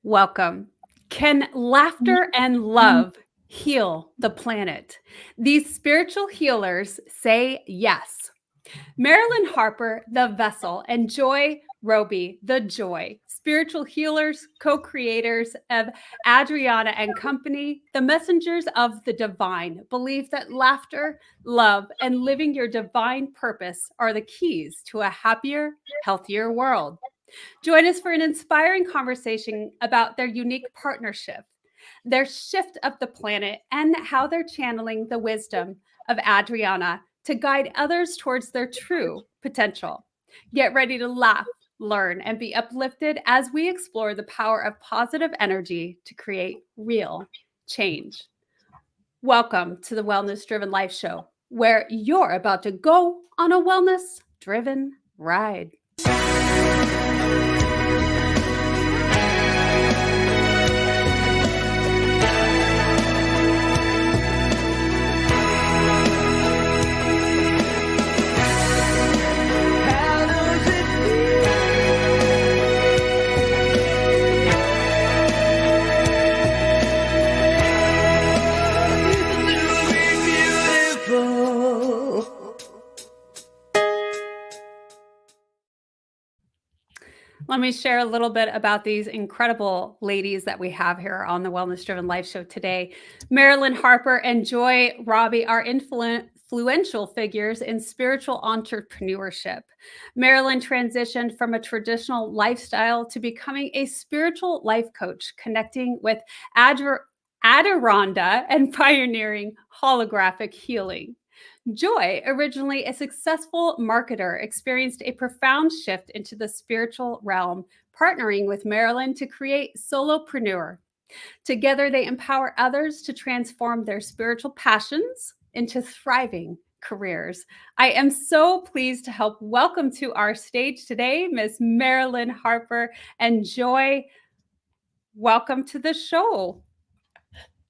Welcome. Can laughter and love heal the planet? These spiritual healers say yes. Marilyn Harper, the vessel, and Joeaux Robey, the joy, spiritual healers, co-creators of Adironnda Company, the messengers of the divine, believe that laughter, love, and living your divine purpose are the keys to a happier, healthier world. Join us for an inspiring conversation about their unique partnership, their shift of the planet, and how they're channeling the wisdom of Adriana to guide others towards their true potential. Get ready to laugh, learn, and be uplifted as we explore the power of positive energy to create real change. Welcome to the Wellness Driven Life Show, where you're about to go on a wellness driven ride. Let me share a little bit about these incredible ladies that we have here on the Wellness Driven Life Show today. Marilyn Harper and Joeaux Robey are influential figures in spiritual entrepreneurship. Marilyn transitioned from a traditional lifestyle to becoming a spiritual life coach, connecting with Adironnda and pioneering holographic healing. Joy, originally a successful marketer, experienced a profound shift into the spiritual realm, partnering with Marilyn to create Solopreneur. Together, they empower others to transform their spiritual passions into thriving careers. I am so pleased to help welcome to our stage today, Miss Marilyn Harper and Joy. Welcome to the show.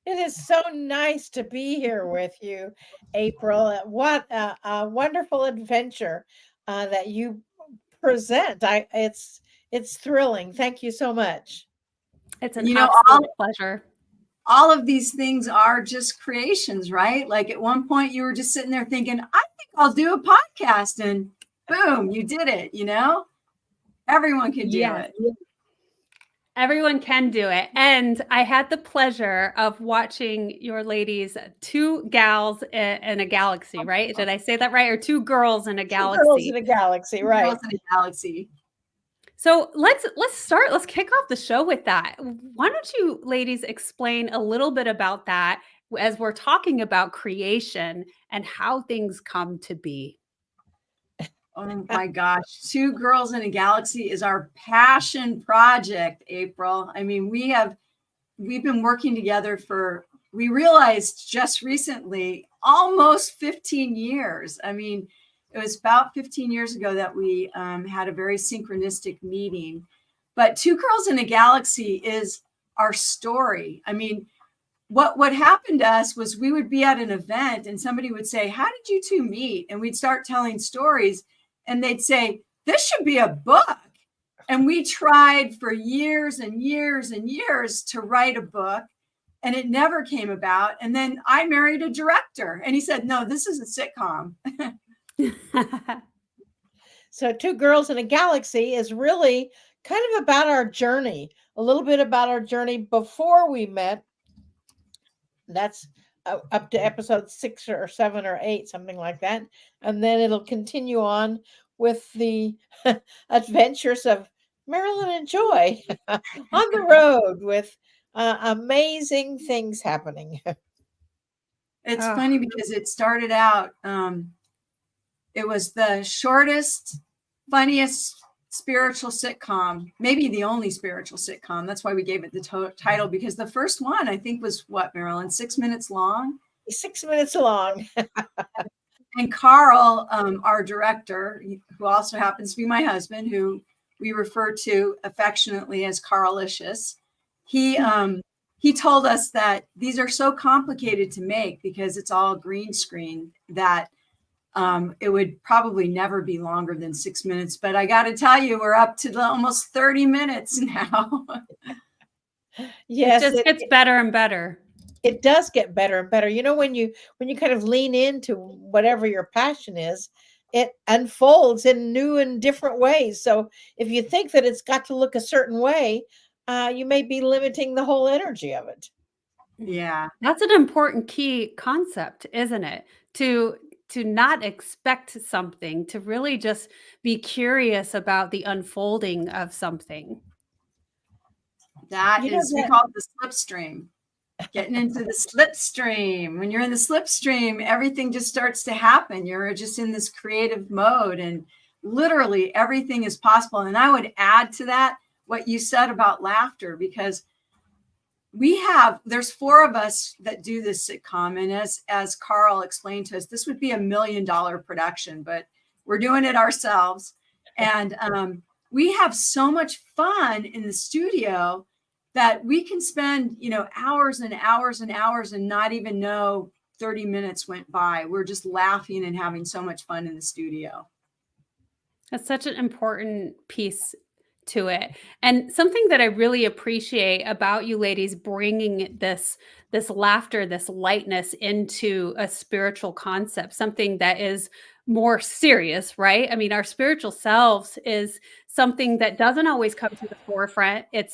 It is so nice to be here with you, April. What a wonderful adventure that you present. It's thrilling. Thank you so much. It's an absolute pleasure. All of these things are just creations, right? Like at one point you were just sitting there thinking, I think I'll do a podcast, and boom, you did it, Everyone can do it. Everyone can do it. And I had the pleasure of watching your ladies, two gals in a galaxy, right? Did I say that right? Or two girls in a galaxy? Two girls in a galaxy, right. Girls in a galaxy. So let's start. Let's kick off the show with that. Why don't you ladies explain a little bit about that as we're talking about creation and how things come to be? Oh my gosh. Two Girls in a Galaxy is our passion project, April. I mean, we've been working together we realized just recently, almost 15 years. I mean, it was about 15 years ago that we had a very synchronistic meeting. But Two Girls in a Galaxy is our story. I mean, what happened to us was we would be at an event and somebody would say, how did you two meet? And we'd start telling stories. And they'd say, this should be a book. And we tried for years and years and years to write a book, and it never came about. And then I married a director, and he said, no, this is a sitcom. So Two Girls in a Galaxy is really kind of about our journey, a little bit about our journey before we met. That's up to episode 6 or 7 or 8, something like that. And then it'll continue on with the adventures of Marilyn and Joy on the road with amazing things happening. It's funny because it started out, it was the shortest, funniest spiritual sitcom, maybe the only spiritual sitcom. That's why we gave it the title, because the first one, I think, was what, Marilyn, 6 minutes long? 6 minutes long. And Carl, our director, who also happens to be my husband, who we refer to affectionately as Carlicious, he told us that these are so complicated to make because it's all green screen that it would probably never be longer than 6 minutes. But I got to tell you, we're up to almost 30 minutes now. It Yes, just gets better and better. it does get better and better. When you kind of lean into whatever your passion is, it unfolds in new and different ways. So if you think that it's got to look a certain way, you may be limiting the whole energy of it. Yeah. That's an important key concept, isn't it? To not expect something, to really just be curious about the unfolding of something. That You know is, we that call it the slipstream. Getting into the slipstream. When you're in the slipstream, everything just starts to happen. You're just in this creative mode, and literally everything is possible. And I would add to that what you said about laughter, because there's 4 of us that do this sitcom. And as Carl explained to us, this would be $1 million production, but we're doing it ourselves. And we have so much fun in the studio that we can spend, hours and hours and hours and not even know 30 minutes went by. We're just laughing and having so much fun in the studio. That's such an important piece to it. And something that I really appreciate about you ladies bringing this laughter, this lightness into a spiritual concept, something that is more serious, right? I mean, our spiritual selves is something that doesn't always come to the forefront. It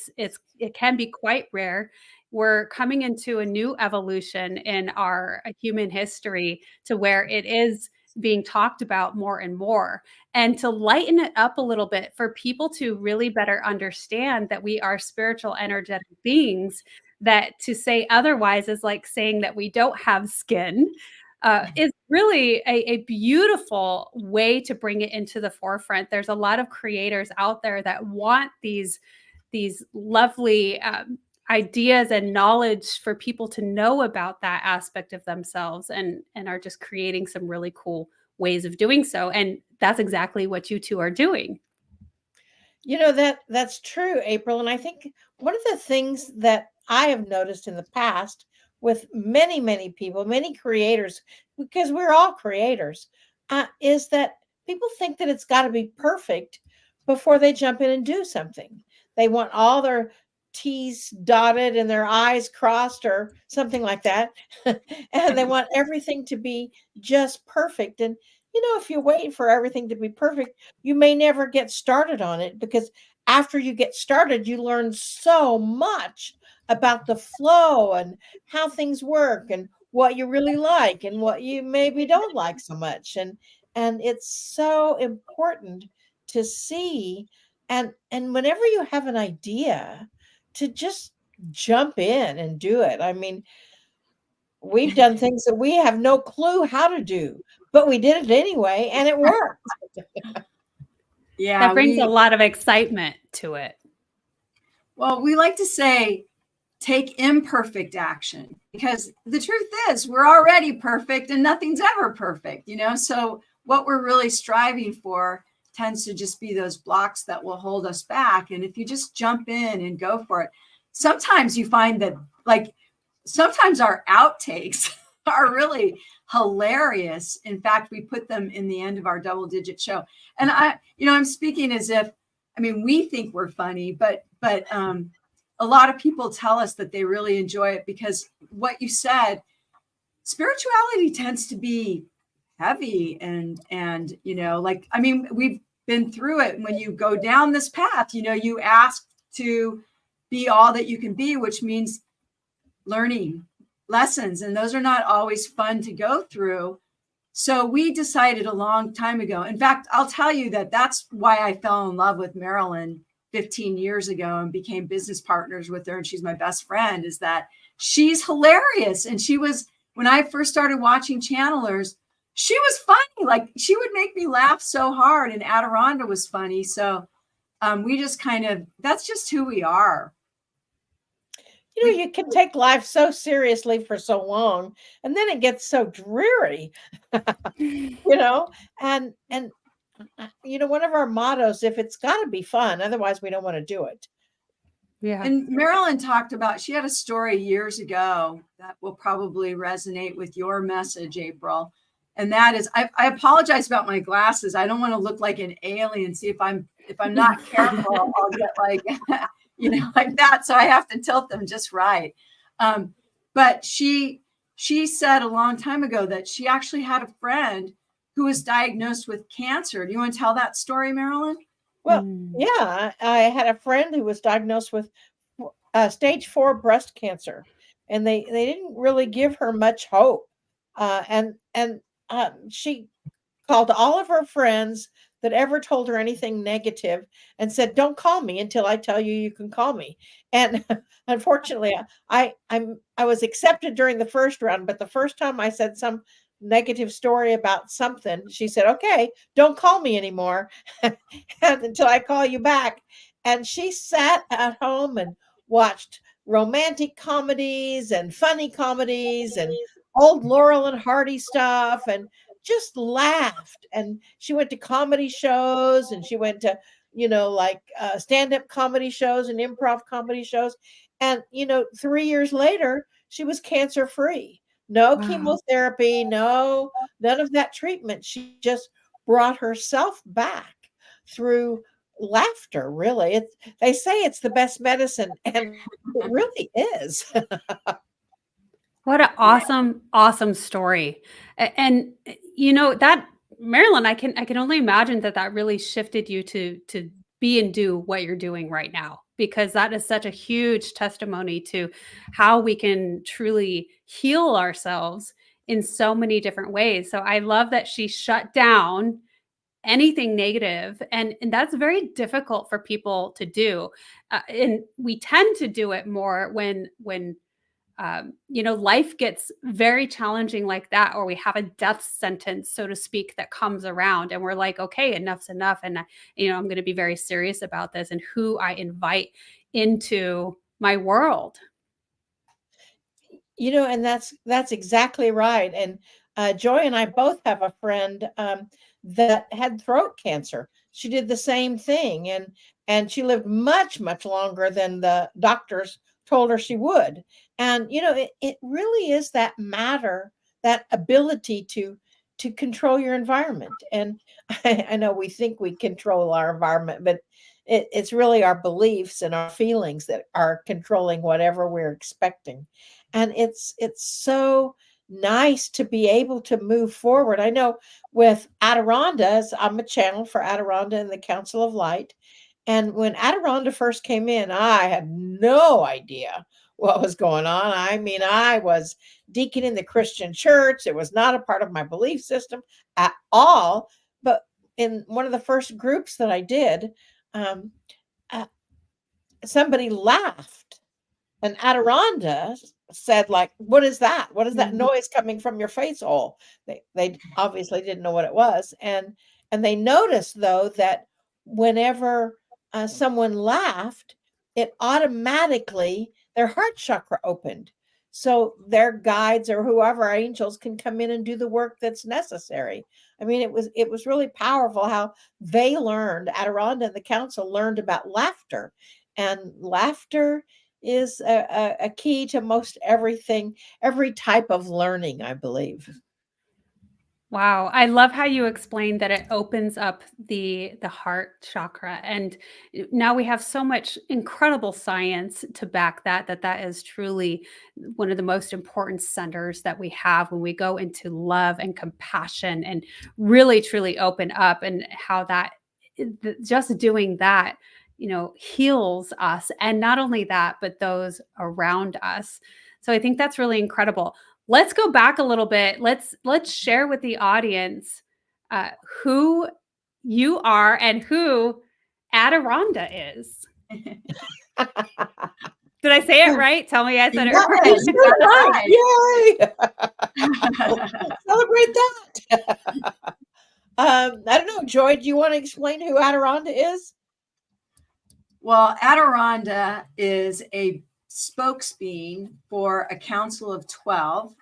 can be quite rare. We're coming into a new evolution in our human history to where it is being talked about more and more, and to lighten it up a little bit for people to really better understand that we are spiritual, energetic beings, that to say otherwise is like saying that we don't have skin, is really a beautiful way to bring it into the forefront. There's a lot of creators out there that want these lovely ideas and knowledge for people to know about that aspect of themselves, and are just creating some really cool ways of doing so. And that's exactly what you two are doing. That's true, April. And I think one of the things that I have noticed in the past with many, many people, many creators, because we're all creators, is that people think that it's got to be perfect before they jump in and do something. They want all their T's dotted and their I's crossed or something like that. And they want everything to be just perfect. And, if you wait for everything to be perfect, you may never get started on it, because after you get started, you learn so much about the flow and how things work and what you really like and what you maybe don't like so much. And it's so important to see, and whenever you have an idea, to just jump in and do it. I mean, we've done things that we have no clue how to do, but we did it anyway and it worked. Yeah. That brings a lot of excitement to it. Well, we like to say, take imperfect action, because the truth is we're already perfect and nothing's ever perfect, So what we're really striving for tends to just be those blocks that will hold us back. And if you just jump in and go for it, sometimes you find that, like, sometimes our outtakes are really hilarious. In fact, we put them in the end of our double digit show. And I'm speaking as if, we think we're funny, but a lot of people tell us that they really enjoy it, because what you said, spirituality tends to be heavy and we've been through it. When you go down this path, you ask to be all that you can be, which means learning lessons, and those are not always fun to go through. So we decided a long time ago. In fact, I'll tell you that's why I fell in love with Marilyn 15 years ago and became business partners with her. And she's my best friend, is that she's hilarious. And when I first started watching Channelers, she was funny. Like, she would make me laugh so hard, and Adironnda was funny. So we just that's just who we are. You can take life so seriously for so long, and then it gets so dreary, and one of our mottos, if it's got to be fun, otherwise we don't want to do it. Yeah. And Marilyn talked about, she had a story years ago that will probably resonate with your message, April. And that is, I apologize about my glasses. I don't want to look like an alien. See, if I'm not careful, I'll get like, like that. So I have to tilt them just right. But she said a long time ago that she actually had a friend who was diagnosed with cancer. Do you want to tell that story, Marilyn? Well, yeah, I had a friend who was diagnosed with stage 4 breast cancer, and they didn't really give her much hope. And she called all of her friends that ever told her anything negative and said, "Don't call me until I tell you you can call me." And unfortunately, I was accepted during the first round, but the first time I said some negative story about something, she said, "Okay, don't call me anymore and until I call you back." And she sat at home and watched romantic comedies and funny comedies and old Laurel and Hardy stuff and just laughed. And she went to comedy shows, and she went to, like stand-up comedy shows and improv comedy shows. And, 3 years later, she was cancer free. No chemotherapy, none of that treatment. She just brought herself back through laughter. Really, they say it's the best medicine, and it really is. What an awesome story. And that, Marilyn, I can only imagine that really shifted you to be and do what you're doing right now, because that is such a huge testimony to how we can truly heal ourselves in so many different ways. So I love that she shut down anything negative, and that's very difficult for people to do. And we tend to do it more when life gets very challenging like that, or we have a death sentence, so to speak, that comes around, and we're like, okay, enough's enough. And, I'm going to be very serious about this and who I invite into my world. And that's exactly right. And Joy and I both have a friend that had throat cancer. She did the same thing, and she lived much, much longer than the doctors told her she would. And it really is that ability to control your environment. And I know we think we control our environment, but it's really our beliefs and our feelings that are controlling whatever we're expecting. And it's so nice to be able to move forward. I know with Adironnda, I'm a channel for Adironnda and the Council of Light. And when Adironnda first came in, I had no idea what was going on. I mean, I was deacon in the Christian church. It was not a part of my belief system at all. But in one of the first groups that I did, somebody laughed, and Adironnda said, like, "What is that? What is that noise coming from your face hole?" They obviously didn't know what it was. And they noticed, though, that whenever someone laughed, it automatically, their heart chakra opened. So their guides or whoever, angels, can come in and do the work that's necessary. I mean, it was really powerful how they learned, Adironnda and the council learned about laughter. And laughter is a key to most everything, every type of learning, I believe. Wow. I love how you explained that it opens up the heart chakra. And now we have so much incredible science to back that is truly one of the most important centers that we have when we go into love and compassion and really truly open up, and how that just doing that, heals us. And not only that, but those around us. So I think that's really incredible. Let's go back a little bit. Let's share with the audience who you are and who Adironnda is. Did I say it right? Tell me I said it right. Yay! Celebrate that. I don't know, Joy, do you want to explain who Adironnda is? Well, Adironnda is a spokesbeing for a council of 12.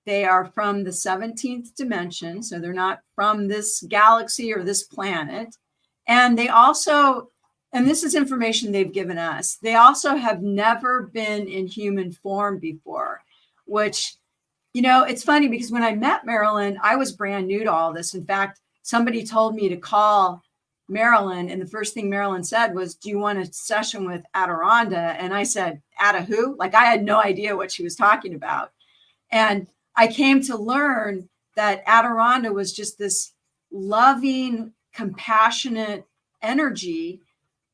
They are from the 17th dimension, so they're not from this galaxy or this planet. And they also, and this is information they've given us, they also have never been in human form before, which, it's funny because when I met Marilyn, I was brand new to all this. In fact, somebody told me to call Marilyn, and the first thing Marilyn said was, "Do you want a session with Adironnda?" And I said, "Ada who?" Like I had no idea what she was talking about. And I came to learn that Adironnda was just this loving, compassionate energy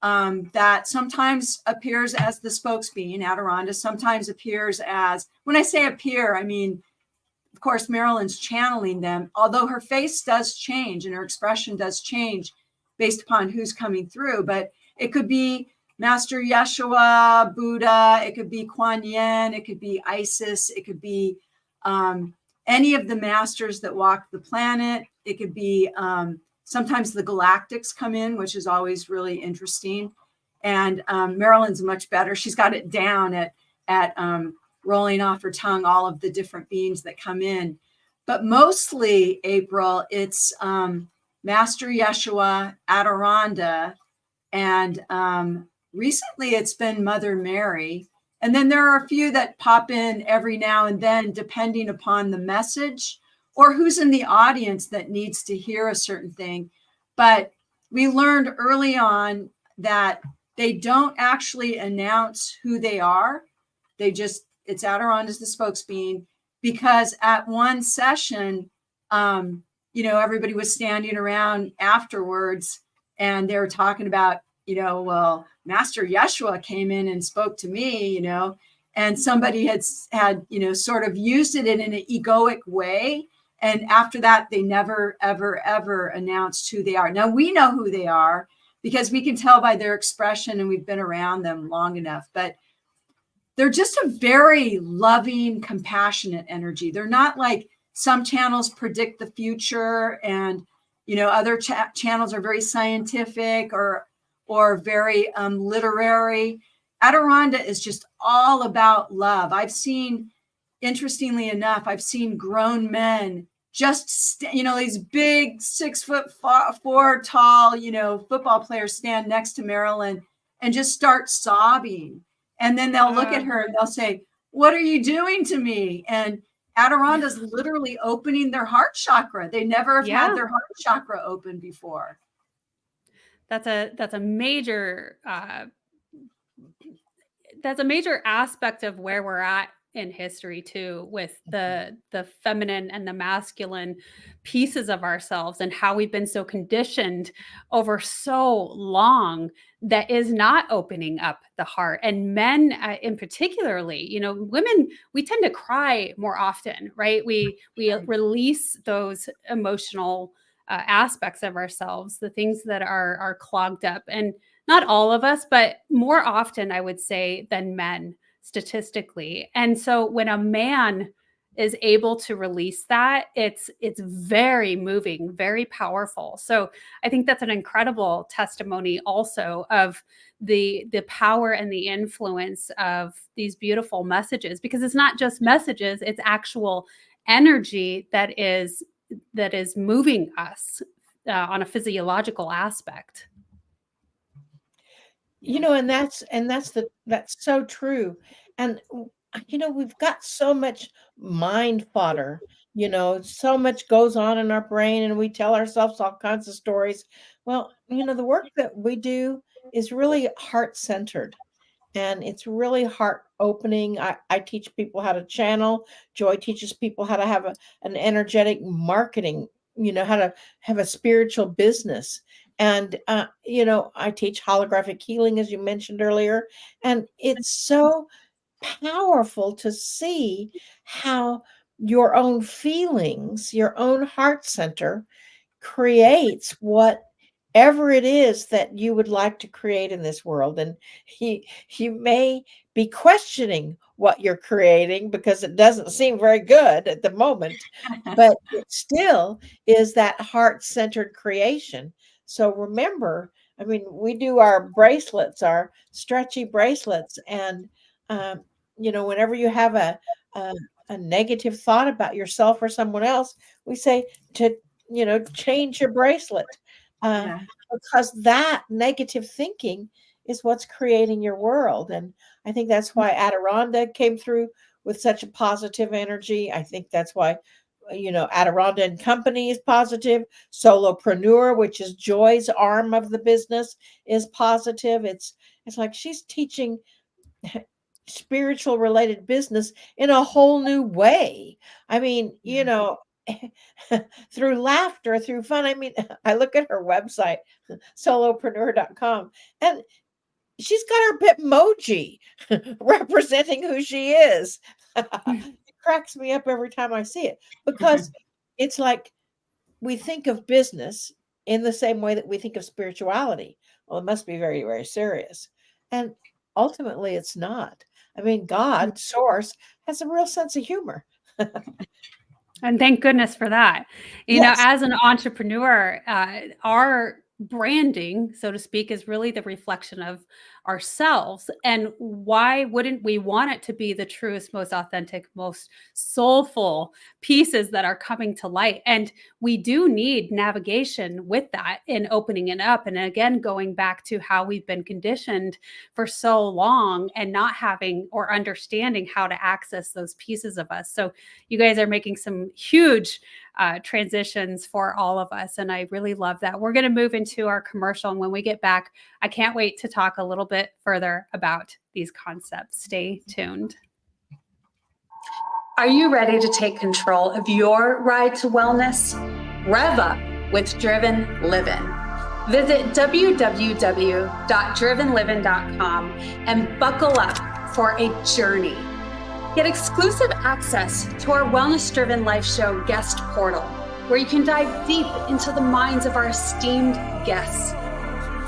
that sometimes appears as the spokesbeing, Adironnda, sometimes appears as, when I say appear, I mean, of course, Marilyn's channeling them, although her face does change and her expression does change based upon who's coming through. But it could be Master Yeshua, Buddha, it could be Kuan Yin, it could be Isis, it could be any of the masters that walk the planet. It could be sometimes the galactics come in, which is always really interesting. And Marilyn's much better. She's got it down at rolling off her tongue all of the different beings that come in. But mostly, April, it's Master Yeshua, Adironnda, and recently it's been Mother Mary. And then there are a few that pop in every now and then, depending upon the message or who's in the audience that needs to hear a certain thing. But we learned early on that they don't actually announce who they are. They just, it's Adironnda as the spokesbeing, because at one session, everybody was standing around afterwards and they were talking about, well, Master Yeshua came in and spoke to me, and somebody had sort of used it in an egoic way. And after that, they never, ever, ever announced who they are. Now we know who they are because we can tell by their expression and we've been around them long enough, but they're just a very loving, compassionate energy. They're not like some channels predict the future and, other channels are very scientific or very literary. Adironnda is just all about love. Interestingly enough, I've seen grown men just, these big 6'4" tall, football players stand next to Marilyn and just start sobbing. And then they'll look at her and they'll say, "What are you doing to me?" And Adironda's literally opening their heart chakra. They never have had their heart chakra open before. That's a major aspect of where we're at in history too, with the feminine and the masculine pieces of ourselves and how we've been so conditioned over so long that is not opening up the heart. And men in particularly, women, we tend to cry more often, right? We release those emotional aspects of ourselves, the things that are clogged up. And not all of us, but more often, I would say, than men statistically. And so when a man is able to release that, it's very moving, very powerful. So I think that's an incredible testimony also of the power and the influence of these beautiful messages, because it's not just messages, it's actual energy that is moving us on a physiological aspect. And that's so true. And we've got so much mind fodder, so much goes on in our brain and we tell ourselves all kinds of stories. Well, the work that we do is really heart-centered and it's really heart opening. I teach people how to channel. Joy teaches people how to have an energetic marketing, how to have a spiritual business. And, I teach holographic healing, as you mentioned earlier. And it's so powerful to see how your own feelings, your own heart center creates whatever it is that you would like to create in this world. And you may be questioning what you're creating because it doesn't seem very good at the moment, but it still is that heart-centered creation. So remember, we do our bracelets, our stretchy bracelets, and whenever you have a negative thought about yourself or someone else, we say to change your bracelet, because that negative thinking is what's creating your world. And I think that's why Adironnda came through with such a positive energy. I think that's why Adironnda Company is positive. Solopreneur, which is Joy's arm of the business, is positive. It's like she's teaching spiritual related business in a whole new way. I mean, through laughter, through fun. I mean, I look at her website, solopreneur.com, and she's got her Bitmoji representing who she is. It cracks me up every time I see it, because it's like we think of business in the same way that we think of spirituality. Well, it must be very, very serious. And ultimately, it's not. I mean, God, source, has a real sense of humor. And thank goodness for that. Yes. As an entrepreneur, our branding, so to speak, is really the reflection of ourselves. And why wouldn't we want it to be the truest, most authentic, most soulful pieces that are coming to light? And we do need navigation with that in opening it up. And again, going back to how we've been conditioned for so long and not having or understanding how to access those pieces of us. So you guys are making some huge transitions for all of us. And I really love that. We're going to move into our commercial. And when we get back, I can't wait to talk a little bit further about these concepts. Stay tuned. Are you ready to take control of your ride to wellness? Rev up with Driven Living. Visit www.drivenliving.com and buckle up for a journey. Get exclusive access to our Wellness Driven Life Show guest portal, where you can dive deep into the minds of our esteemed guests.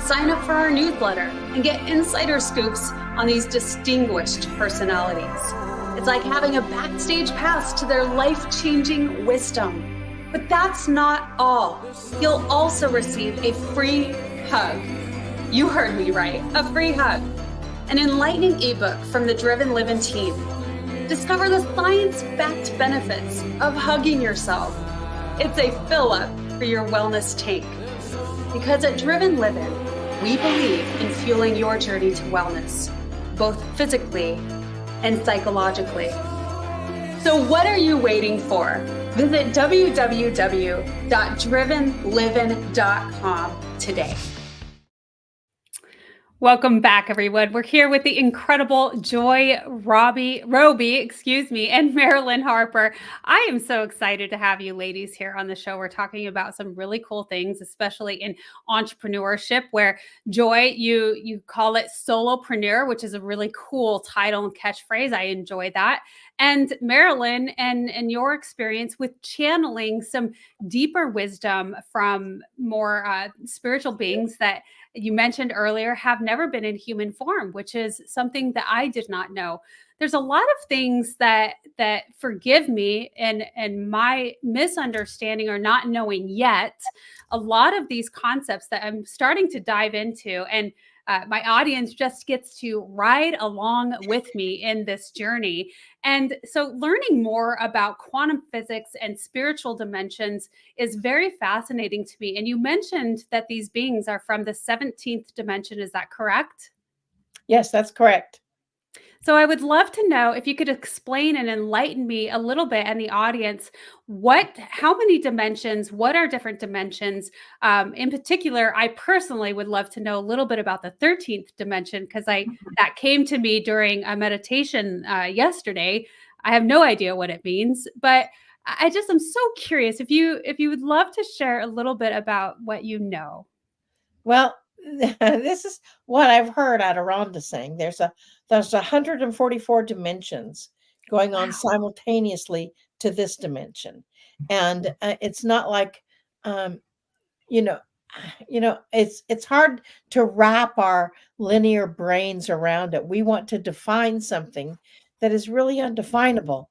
Sign up for our newsletter and get insider scoops on these distinguished personalities. It's like having a backstage pass to their life-changing wisdom. But that's not all. You'll also receive a free hug. You heard me right, a free hug. An enlightening ebook from the Driven Living team. Discover the science-backed benefits of hugging yourself. It's a fill-up for your wellness tank. Because at Driven Living, we believe in fueling your journey to wellness, both physically and psychologically. So what are you waiting for? Visit www.drivenliving.com today. Welcome back, everyone. We're here with the incredible Joeaux Robey, and Marilyn Harper. I am so excited to have you ladies here on the show. We're talking about some really cool things, especially in entrepreneurship, where Joy, you call it solopreneur, which is a really cool title and catchphrase. I enjoy that. And Marilyn, and your experience with channeling some deeper wisdom from more spiritual beings that you mentioned earlier have never been in human form, which is something that I did not know. There's a lot of things that forgive me and my misunderstanding or not knowing yet. A lot of these concepts that I'm starting to dive into, and my audience just gets to ride along with me in this journey. And so learning more about quantum physics and spiritual dimensions is very fascinating to me. And you mentioned that these beings are from the 17th dimension. Is that correct? Yes, that's correct. So I would love to know if you could explain and enlighten me a little bit and the audience, how many dimensions, what are different dimensions? In particular, I personally would love to know a little bit about the 13th dimension, because that came to me during a meditation yesterday. I have no idea what it means, but I'm so curious if you would love to share a little bit about what you know. Well, this is what I've heard Adironnda saying. There's 144 dimensions going on simultaneously to this dimension, and it's not like, it's hard to wrap our linear brains around it. We want to define something that is really undefinable.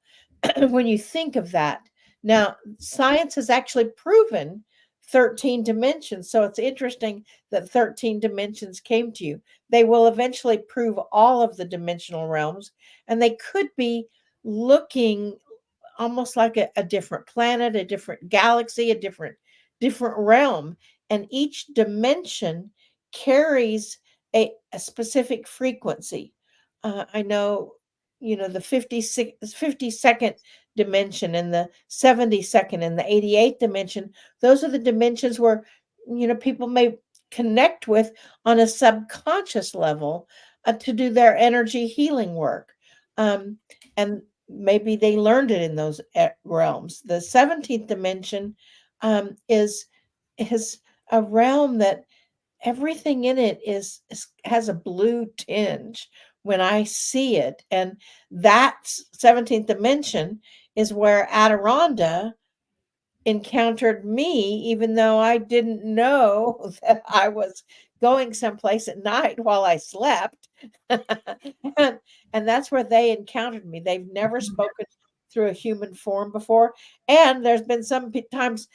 When you think of that, now science has actually proven 13 dimensions. So it's interesting that 13 dimensions came to you. They will eventually prove all of the dimensional realms, and they could be looking almost like a different planet, a different galaxy, a different realm. And each dimension carries a specific frequency. I know, the 52nd dimension and the 72nd and the 88th dimension. Those are the dimensions where, people may connect with on a subconscious level to do their energy healing work. And maybe they learned it in those realms. The 17th dimension is a realm that everything in it has a blue tinge when I see it. And that 17th dimension is where Adironnda encountered me, even though I didn't know that I was going someplace at night while I slept. and that's where they encountered me. They've never spoken through a human form before. And there's been some times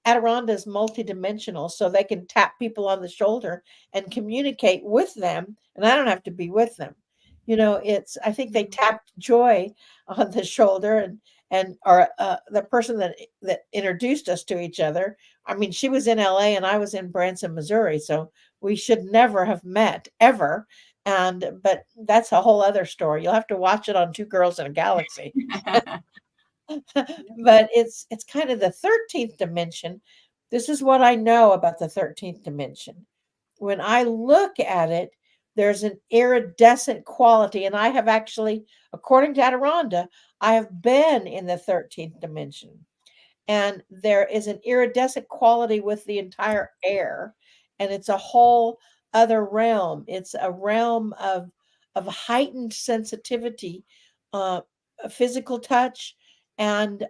Adironnda is multidimensional, so they can tap people on the shoulder and communicate with them, and I don't have to be with them. I think they tapped Joy on the shoulder, and or the person that introduced us to each other. I mean, she was in LA and I was in Branson, Missouri, so we should never have met ever. But that's a whole other story. You'll have to watch it on Two Girls in a Galaxy. But it's kind of the 13th dimension. This is what I know about the 13th dimension. When I look at it, there's an iridescent quality. And I have actually, according to Adironnda, I have been in the 13th dimension. And there is an iridescent quality with the entire air. And it's a whole other realm. It's a realm of heightened sensitivity, physical touch, and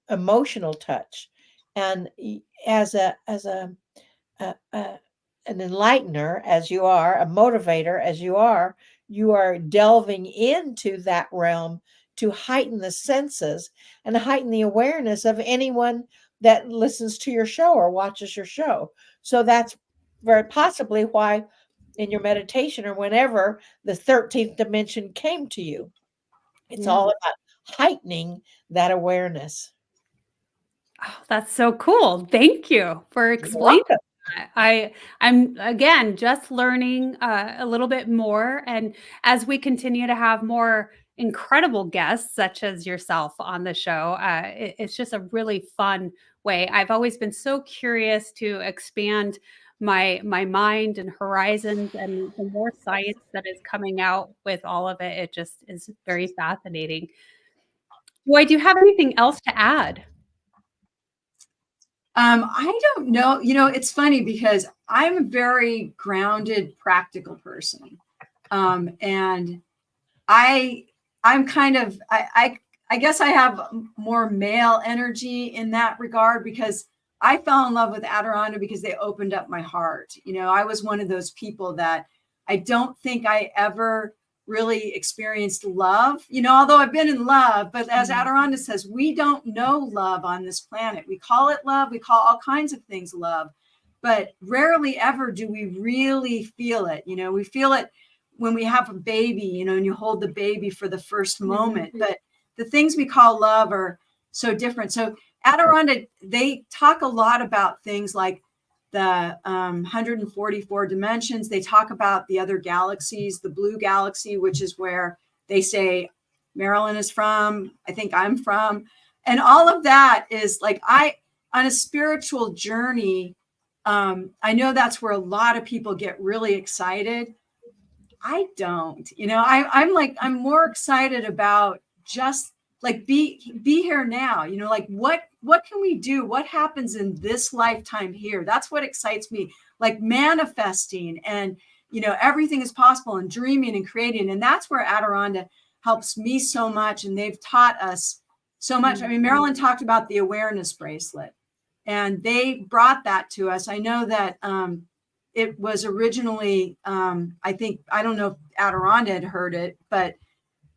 emotional touch. And as an enlightener, as you are, a motivator, as you are delving into that realm to heighten the senses and heighten the awareness of anyone that listens to your show or watches your show. So that's very possibly why in your meditation or whenever the 13th dimension came to you. It's all about heightening that awareness. Oh, that's so cool. Thank you for explaining that. I'm again just learning a little bit more, and as we continue to have more incredible guests such as yourself on the show, it's just a really fun way. I've always been so curious to expand my mind and horizons, and the more science that is coming out with all of it, it just is very fascinating. Boy, do you have anything else to add? I don't know. It's funny because I'm a very grounded, practical person. And I'm kind of, I guess I have more male energy in that regard because I fell in love with Adironnda because they opened up my heart. I was one of those people that I don't think I ever really experienced love, although I've been in love, but as Adironnda says, we don't know love on this planet. We call it love. We call all kinds of things love, but rarely ever do we really feel it. We feel it when we have a baby, and you hold the baby for the first moment, but the things we call love are so different. So Adironnda, they talk a lot about things like the 144 dimensions. They talk about the other galaxies, the blue galaxy, which is where they say Marilyn is from. I think I'm from. And all of that is like, on a spiritual journey, I know that's where a lot of people get really excited. I don't, I'm more excited about just like be here now, like what can we do? What happens in this lifetime here? That's what excites me, like manifesting and, everything is possible and dreaming and creating. And that's where Adironnda helps me so much. And they've taught us so much. I mean, Marilyn talked about the awareness bracelet and they brought that to us. I know that, it was originally, I don't know if Adironnda had heard it, but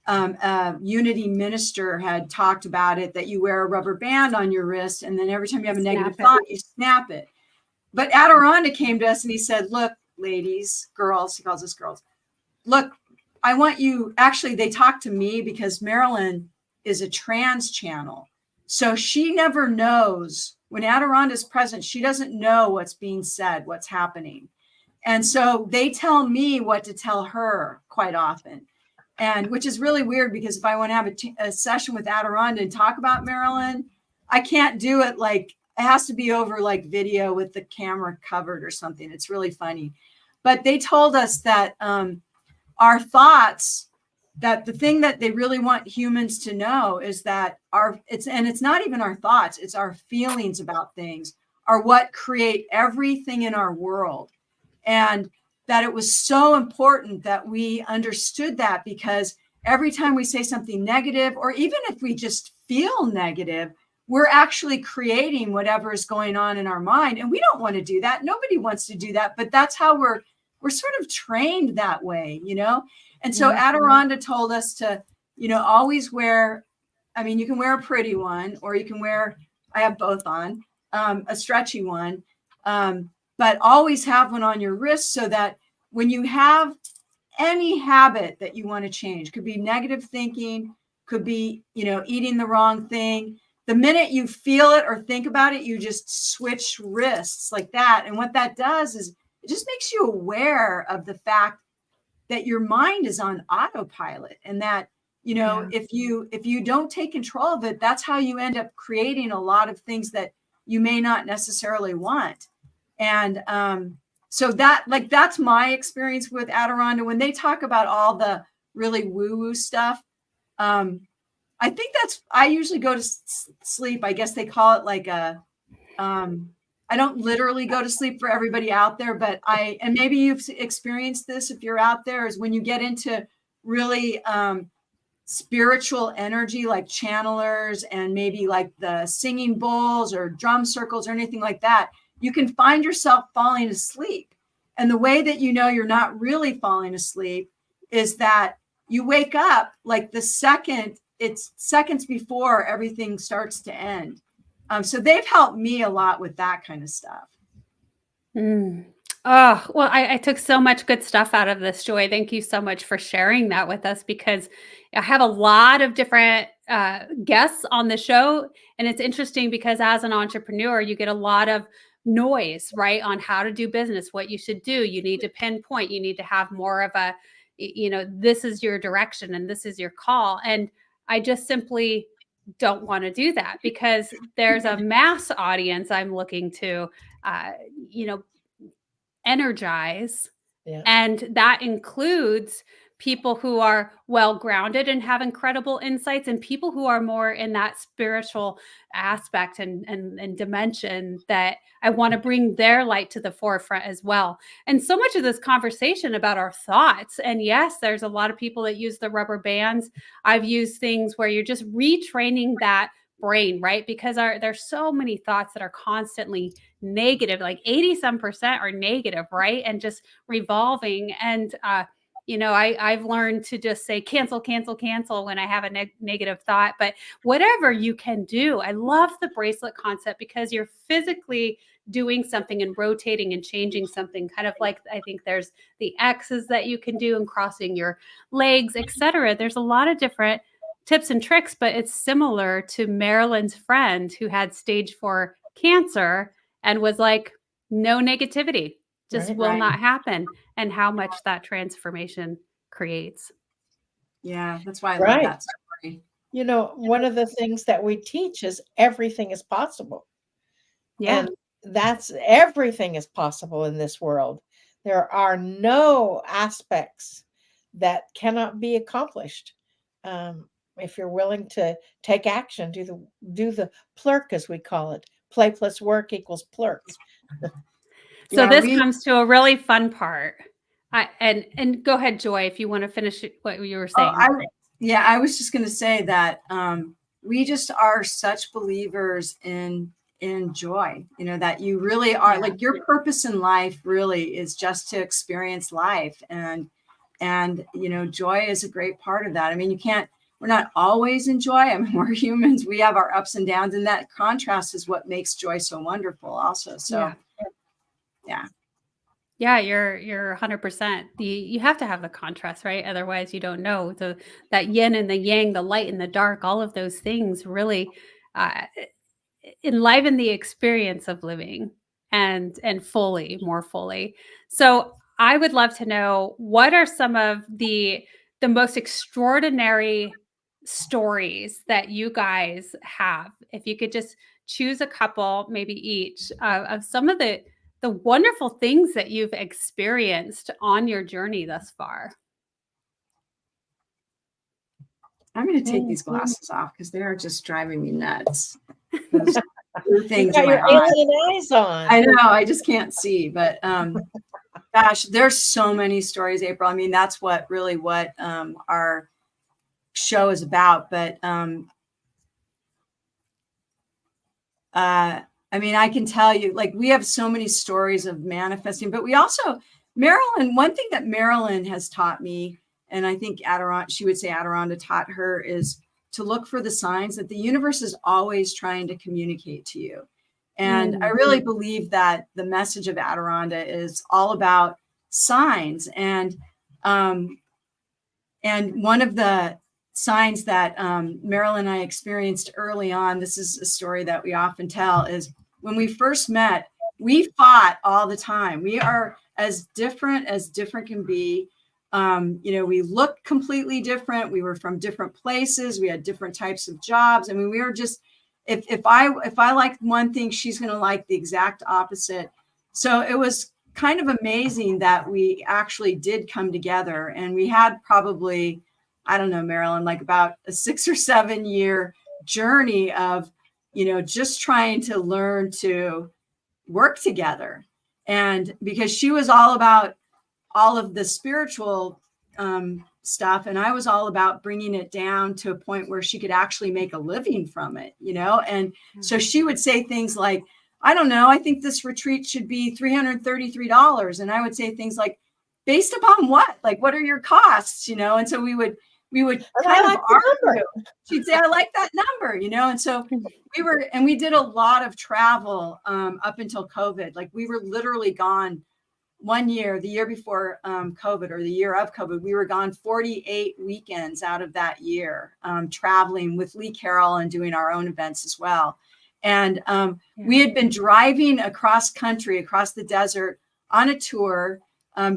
a Unity minister had talked about it, that you wear a rubber band on your wrist and then every time you have a negative thought, you snap it. But Adironnda came to us and he said, look, ladies, girls, he calls us girls. Look, I want you, actually, they talked to me because Marilyn is a trans channel. So she never knows when Adironnda is present, she doesn't know what's being said, what's happening. And so they tell me what to tell her quite often. And which is really weird, because if I want to have a session with Adironnda and talk about Marilyn, I can't do it like, it has to be over like video with the camera covered or something. It's really funny. But they told us that our thoughts, that the thing that they really want humans to know is that it's not even our thoughts, it's our feelings about things are what create everything in our world. And that it was so important that we understood that, because every time we say something negative, or even if we just feel negative, we're actually creating whatever is going on in our mind. And we don't want to do that. Nobody wants to do that, but that's how we're sort of trained that way, you know? And so Adironnda told us to, you know, always wear, I mean, you can wear a pretty one, or you can wear, I have both on, a stretchy one, but always have one on your wrist, so that when you have any habit that you want to change, could be negative thinking, could be, you know, eating the wrong thing, the minute you feel it or think about it, you just switch wrists like that. And what that does is it just makes you aware of the fact that your mind is on autopilot, and that, you know, if you don't take control of it, that's how you end up creating a lot of things that you may not necessarily want. And so that's my experience with Adironnda. When they talk about all the really woo-woo stuff, I think I usually go to sleep. I guess they call it like I don't literally go to sleep for everybody out there, but and maybe you've experienced this if you're out there, is when you get into really spiritual energy, like channelers and maybe like the singing bowls or drum circles or anything like that, you can find yourself falling asleep. And the way that you know you're not really falling asleep is that you wake up like it's seconds before everything starts to end. So they've helped me a lot with that kind of stuff. Oh, well, I took so much good stuff out of this, Joy. Thank you so much for sharing that with us, because I have a lot of different guests on the show. And it's interesting because as an entrepreneur, you get a lot of noise, right, on how to do business, what you should do. You need to pinpoint, you need to have more of a, you know, this is your direction and this is your call. And I just simply don't want to do that, because there's a mass audience I'm looking to, you know, energize. Yeah. And that includes people who are well grounded and have incredible insights, and people who are more in that spiritual aspect and dimension that I want to bring their light to the forefront as well. And so much of this conversation about our thoughts, and yes, there's a lot of people that use the rubber bands. I've used things where you're just retraining that brain, right? Because there's so many thoughts that are constantly negative, like 80% are negative, right? And just revolving. And you know, I've learned to just say cancel, cancel, cancel when I have a negative thought. But whatever you can do, I love the bracelet concept, because you're physically doing something and rotating and changing something, kind of like, I think there's the X's that you can do and crossing your legs, etc. There's a lot of different tips and tricks, but it's similar to Marilyn's friend who had stage 4 cancer and was like, no negativity, just will not happen, and how much that transformation creates. Yeah, that's why I love that story. You know, one of the things that we teach is everything is possible. Yeah. And everything is possible in this world. There are no aspects that cannot be accomplished. If you're willing to take action, do the plurk, as we call it. Play plus work equals plurk. So this comes to a really fun part. And go ahead, Joy, if you want to finish what you were saying. I was just going to say that we just are such believers in joy, you know, that you really are, like, your purpose in life really is just to experience life. And, you know, joy is a great part of that. I mean, we're not always in joy. I mean, we're humans. We have our ups and downs, and that contrast is what makes joy so wonderful also. So, Yeah, you're 100%. You have to have the contrast, right? Otherwise, you don't know that yin and the yang, the light and the dark. All of those things really enliven the experience of living and more fully. So, I would love to know, what are some of the the most extraordinary stories that you guys have? If you could just choose a couple, maybe each, of some of the wonderful things that you've experienced on your journey thus far. I'm going to take these glasses off because they are just driving me nuts. Those blue things You got in your my eyes. alien eyes on. I know, I just can't see. But gosh, there's so many stories, April. I mean, that's what our show is about. But I mean, I can tell you, like, we have so many stories of manifesting, but we also, Marilyn, one thing that Marilyn has taught me, and I think she would say Adironnda taught her, is to look for the signs that the universe is always trying to communicate to you. And I really believe that the message of Adironnda is all about signs. And one of the signs that Marilyn and I experienced early on, this is a story that we often tell, is when we first met, we fought all the time. We are as different can be. We looked completely different. We were from different places. We had different types of jobs. I mean, we were just, if I liked one thing, she's going to like the exact opposite. So it was kind of amazing that we actually did come together, and we had probably, I don't know, Marilyn, like about a 6 or 7 year journey of, just trying to learn to work together. And because she was all about all of the spiritual stuff, and I was all about bringing it down to a point where she could actually make a living from it, And so she would say things like, I don't know, I think this retreat should be $333. And I would say things like, based upon what? Like, what are your costs? And so we would kind of argue. She'd say, I like that number, And so we did a lot of travel up until COVID. Like, we were literally gone one year, the year before COVID, or the year of COVID, we were gone 48 weekends out of that year, traveling with Lee Carroll and doing our own events as well. And we had been driving across country, across the desert on a tour,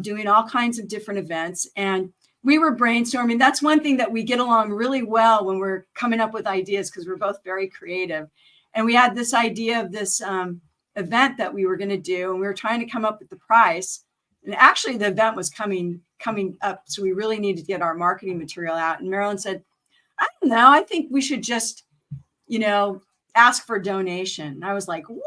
doing all kinds of different events. And we were brainstorming. That's one thing that we get along really well when we're coming up with ideas, because we're both very creative. And we had this idea of this event that we were going to do, and we were trying to come up with the price. And actually the event was coming up, so we really needed to get our marketing material out. And Marilyn said, I don't know, I think we should just ask for a donation. And I was like, what?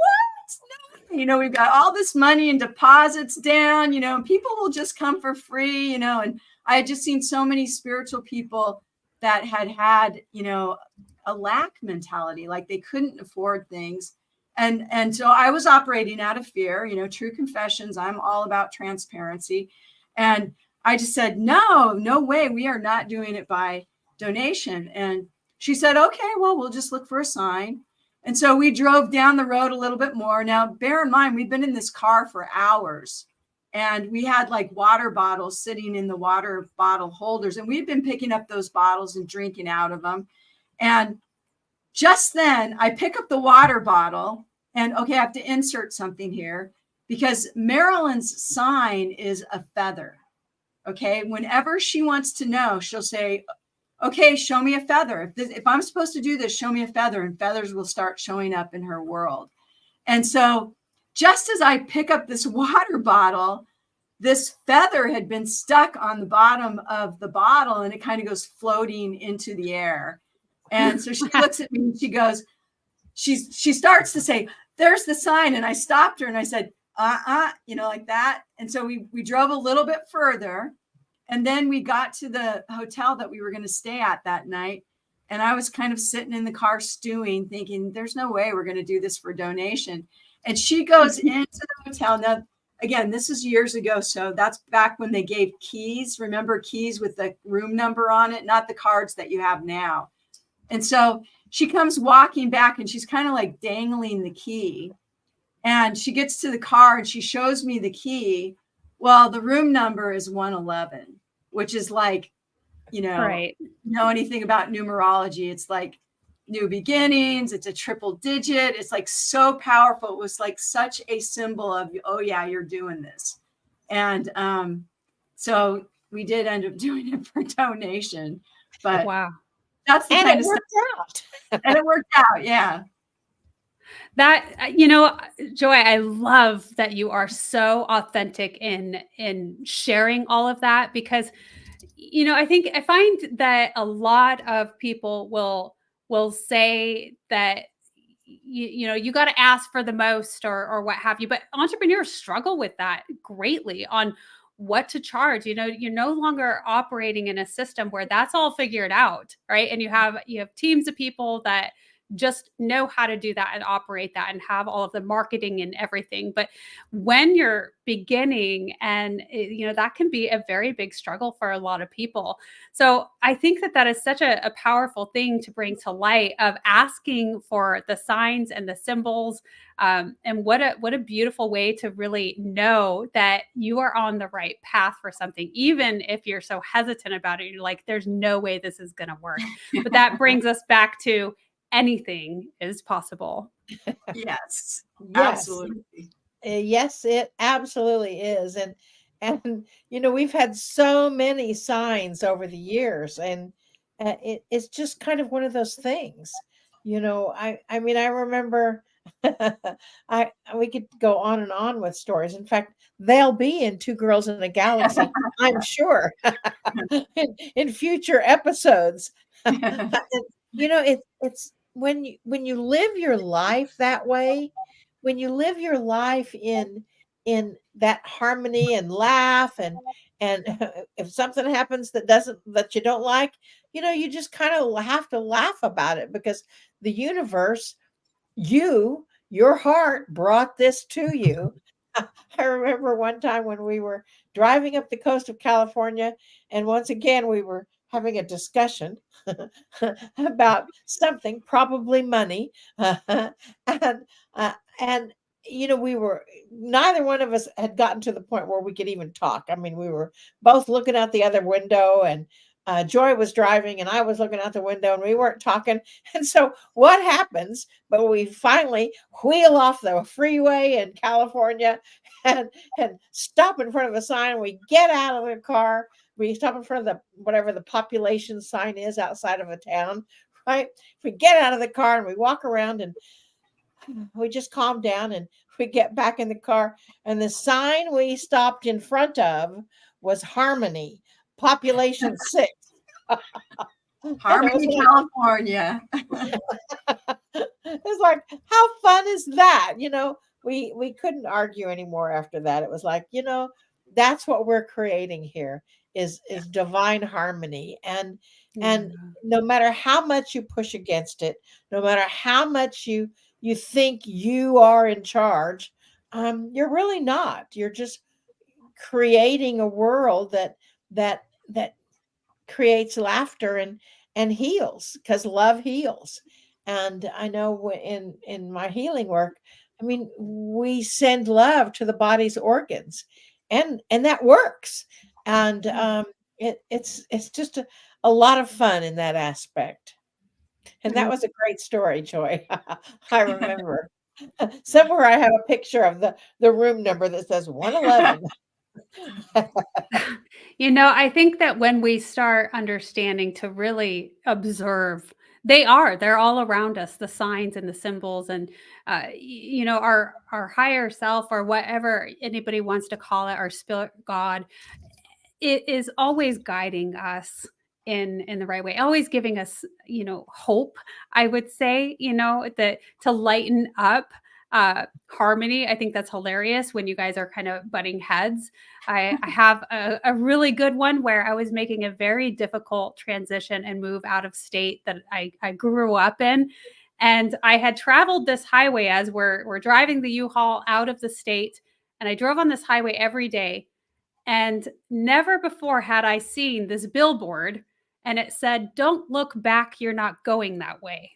No. We've got all this money and deposits down, and people will just come for free, and I had just seen so many spiritual people that had a lack mentality, like they couldn't afford things. And so I was operating out of fear, true confessions. I'm all about transparency. And I just said, no way. We are not doing it by donation. And she said, okay, well, we'll just look for a sign. And so we drove down the road a little bit more. Now, bear in mind, we've been in this car for hours, and we had like water bottles sitting in the water bottle holders. And we've been picking up those bottles and drinking out of them. And just then I pick up the water bottle, and okay, I have to insert something here, because Marilyn's sign is a feather. Okay. Whenever she wants to know, she'll say, okay, show me a feather. If I'm supposed to do this, show me a feather, and feathers will start showing up in her world. And so just as I pick up this water bottle, this feather had been stuck on the bottom of the bottle, and it kind of goes floating into the air. And so she looks at me and she goes, she starts to say, there's the sign. And I stopped her and I said, like that. And so we drove a little bit further, and then we got to the hotel that we were going to stay at that night. And I was kind of sitting in the car stewing, thinking, there's no way we're going to do this for donation. And she goes into the hotel. Now, again, this is years ago. So that's back when they gave keys. Remember, keys with the room number on it, not the cards that you have now. And so she comes walking back, and she's kind of like dangling the key. And she gets to the car and she shows me the key. Well, the room number is 111, which is like, right. Know anything about numerology. It's like new beginnings. It's a triple digit. It's like so powerful. It was like such a symbol of, oh yeah, you're doing this. And so we did end up doing it for donation, but Wow. that's the And kind it of stuff. worked out. And it worked out. Yeah. That, Joy, I love that you are so authentic in sharing all of that, because I find that a lot of people will say that you got to ask for the most, or what have you, but entrepreneurs struggle with that greatly on what to charge. You're no longer operating in a system where that's all figured out, right? And you have teams of people that just know how to do that and operate that and have all of the marketing and everything. But when you're beginning, and that can be a very big struggle for a lot of people. So I think that is such a powerful thing to bring to light, of asking for the signs and the symbols. And what a beautiful way to really know that you are on the right path for something, even if you're so hesitant about it. You're like, there's no way this is going to work. But that brings us back to anything is possible. Yes. Yes. Absolutely. Yes, it absolutely is. And we've had so many signs over the years, and it's just kind of one of those things. I mean, I remember I we could go on and on with stories. In fact, they'll be in Two Girls in a Galaxy, I'm sure, in future episodes. And, it's when you live your life that way, when you live your life in that harmony and laugh, and if something happens that you don't like, you just kind of have to laugh about it, because the universe, your heart brought this to you. I remember one time when we were driving up the coast of California, and once again we were having a discussion about something, probably money, and uh, and we were, neither one of us had gotten to the point where we could even talk. I mean, we were both looking out the other window, and Joy was driving, and I was looking out the window, and we weren't talking. And so, what happens? But we finally wheel off the freeway in California, and stop in front of a sign. We get out of the car. We stop in front of the whatever the population sign is outside of a town, right? We get out of the car and we walk around, and we just calm down, and we get back in the car, and the sign we stopped in front of was Harmony, population 6. Harmony, California. It's like, how fun is that? We couldn't argue anymore after that. It was like, that's what we're creating here, is divine harmony. And no matter how much you push against it, no matter how much you think you are in charge, you're really not. You're just creating a world that creates laughter and heals, because love heals. And I know in my healing work, I mean, we send love to the body's organs, and that works. And it's just a lot of fun in that aspect. And that was a great story, Joy. I remember somewhere I have a picture of the room number that says 111. I think that when we start understanding to really observe, they're all around us, the signs and the symbols, and our higher self, or whatever anybody wants to call it, our spirit, God, it is always guiding us in the right way, always giving us, hope. I would say, that to lighten up harmony. I think that's hilarious when you guys are kind of butting heads. I have a really good one where I was making a very difficult transition and move out of state that I grew up in. And I had traveled this highway as we're driving the U-Haul out of the state. And I drove on this highway every day. And never before had I seen this billboard, and it said, "Don't look back, you're not going that way."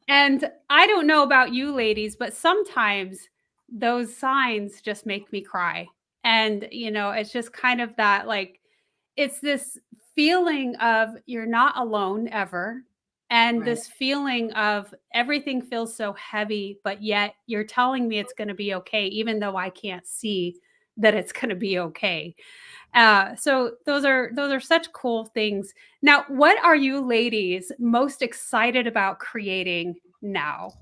And I don't know about you ladies, but sometimes those signs just make me cry. And, it's just kind of that, like, it's this feeling of you're not alone ever. And Right. this feeling of everything feels so heavy, but yet you're telling me it's going to be okay, even though I can't see that it's going to be okay. So those are such cool things. Now, what are you ladies most excited about creating now?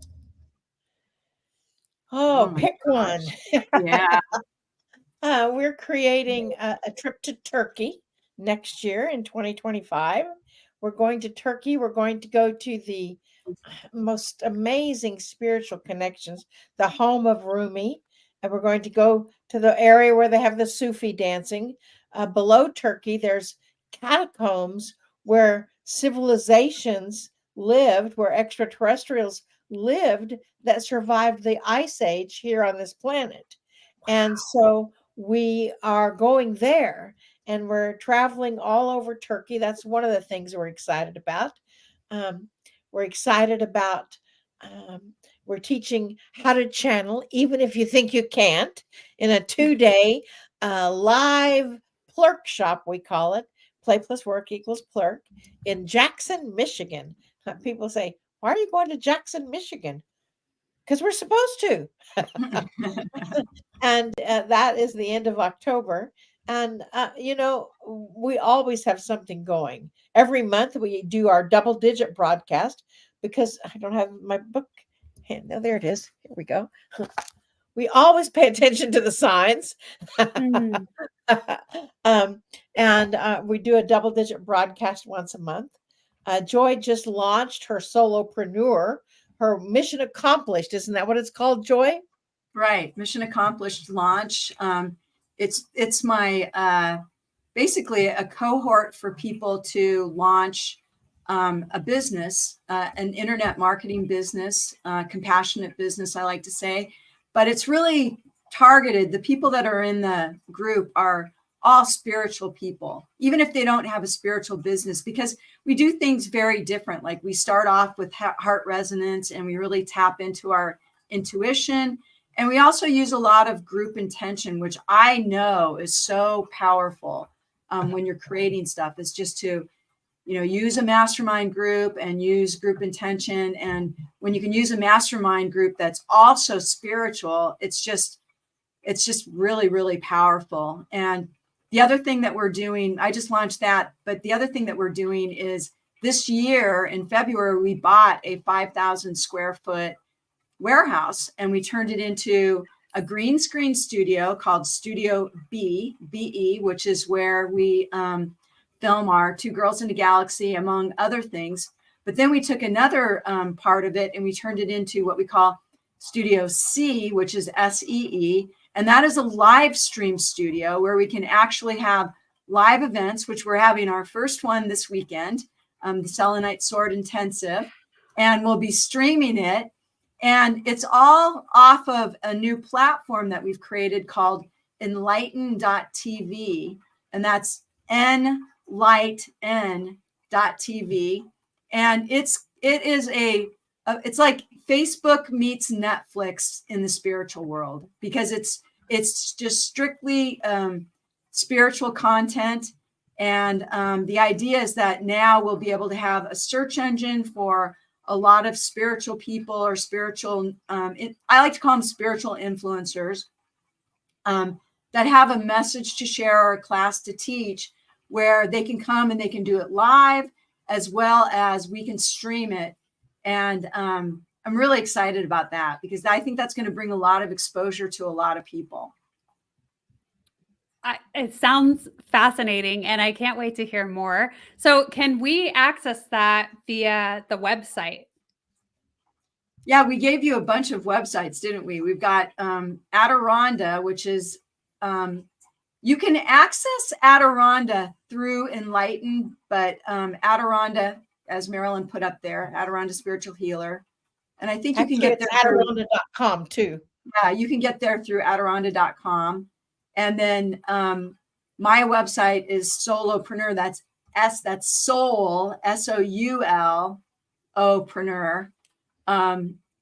Oh Oh, my pick one. gosh. Yeah. We're creating a trip to Turkey next year in 2025. We're going to Turkey. We're going to go to the most amazing spiritual connections, the home of Rumi. And we're going to go to the area where they have the Sufi dancing. Below Turkey, there's catacombs where civilizations lived, where extraterrestrials lived that survived the ice age here on this planet. And so we are going there and we're traveling all over Turkey. That's one of the things we're excited about. Um, we're excited about, we're teaching how to channel, even if you think you can't, in a 2-day live plurk shop, we call it. Play plus work equals plurk in Jackson, Michigan. People say, why are you going to Jackson, Michigan? Because we're supposed to. And that is the end of October. And, we always have something going. Every month we do our double digit broadcast because I don't have my book. No, there it is. Here we go. We always pay attention to the signs. Mm. And we do a double digit broadcast once a month. Joy just launched her solopreneur, her mission accomplished. Isn't that what it's called, Joy? Right. Mission accomplished launch. It's my basically a cohort for people to launch a business, an internet marketing business, compassionate business, I like to say. But it's really targeted. The people that are in the group are all spiritual people, even if they don't have a spiritual business, because we do things very different. Like we start off with heart resonance and we really tap into our intuition. And we also use a lot of group intention, which I know is so powerful when you're creating stuff. Is just to, use a mastermind group and use group intention. And when you can use a mastermind group that's also spiritual, it's just really, really powerful. And the other thing that we're doing, I just launched that, but the other thing that we're doing is this year in February, we bought a 5,000 square foot warehouse and we turned it into a green screen studio called Studio BE, which is where we film our Two Girls in a Galaxy, among other things. But then we took another part of it and we turned it into what we call Studio C, which is SEE. And that is a live stream studio where we can actually have live events, which we're having our first one this weekend, the Selenite Sword Intensive, and we'll be streaming it. And it's all off of a new platform that we've created called enlighten.tv. And that's enlighten.tv. And it's like Facebook meets Netflix in the spiritual world, because it's just strictly spiritual content. And the idea is that now we'll be able to have a search engine for a lot of spiritual people or spiritual, I like to call them spiritual influencers, that have a message to share or a class to teach, where they can come and they can do it live, as well as we can stream it. And I'm really excited about that, because I think that's going to bring a lot of exposure to a lot of people. It sounds fascinating, and I can't wait to hear more. So can we access that via the website? Yeah, we gave you a bunch of websites, didn't we? We've got Adironnda, which is, you can access Adironnda through Enlighten, but Adironnda, as Marilyn put up there, Adironnda Spiritual Healer. And I think you can get there through Adironnda.com too. Yeah, you can get there through Adironnda.com. And then my website is Solopreneur. That's Soul, SOUL,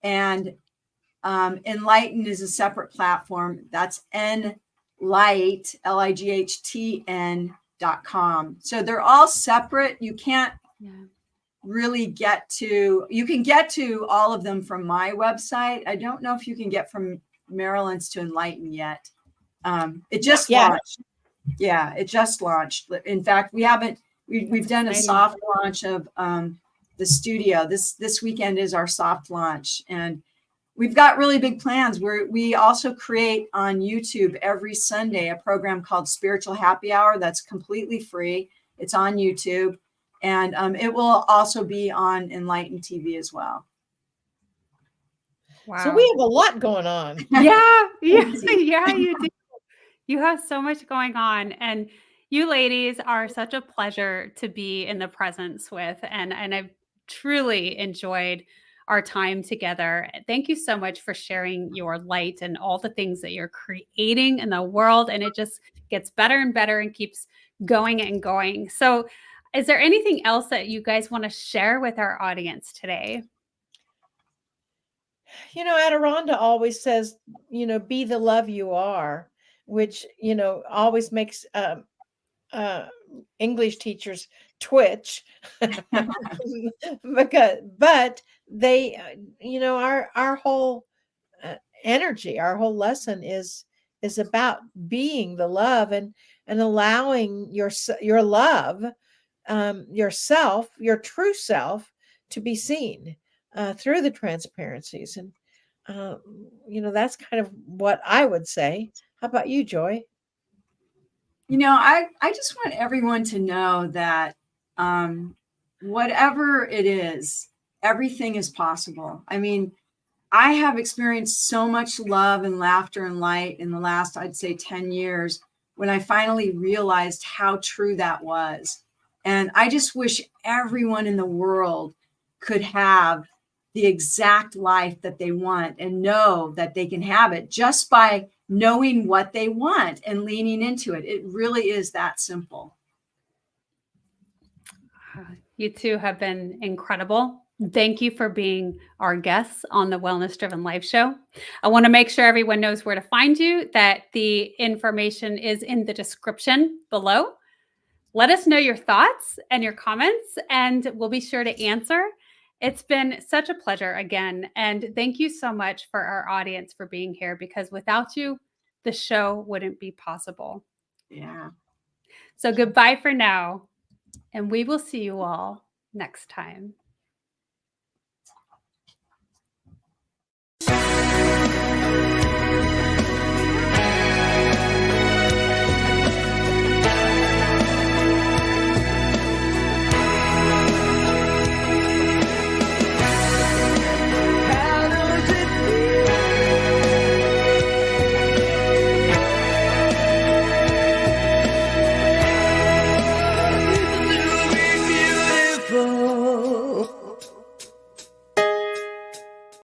and Enlighten is a separate platform. That's LIGHTN.com. So they're all separate. You can't really you can get to all of them from my website. I don't know if you can get from Marilyn's to Enlighten yet. It just launched. Yeah, it just launched. In fact, we've done a soft launch of the studio. This weekend is our soft launch, and we've got really big plans. We also create on YouTube every Sunday a program called Spiritual Happy Hour that's completely free. It's on YouTube, and it will also be on Enlighten TV as well. Wow. So we have a lot going on. Yeah, you do. You have so much going on, and you ladies are such a pleasure to be in the presence with, and I've truly enjoyed our time together. Thank you so much for sharing your light and all the things that you're creating in the world, and it just gets better and better and keeps going and going. So, is there anything else that you guys want to share with our audience today? You know, Adironnda always says, be the love you are, which, always makes English teachers twitch. But they, our whole energy, our whole lesson is about being the love and allowing your love, yourself, your true self, to be seen through the transparencies. And that's kind of what I would say. How about you, Joy? I just want everyone to know that whatever it is, everything is possible. I mean, I have experienced so much love and laughter and light in the last, I'd say, 10 years when I finally realized how true that was. And I just wish everyone in the world could have the exact life that they want and know that they can have it just by knowing what they want and leaning into it. It really is that simple. You two have been incredible. Thank you for being our guests on the Wellness Driven Life Show. I want to make sure everyone knows where to find you, that the information is in the description below. Let us know your thoughts and your comments, and we'll be sure to answer. It's been such a pleasure again. And thank you so much for our audience for being here, because without you, the show wouldn't be possible. Yeah. So goodbye for now, and we will see you all next time.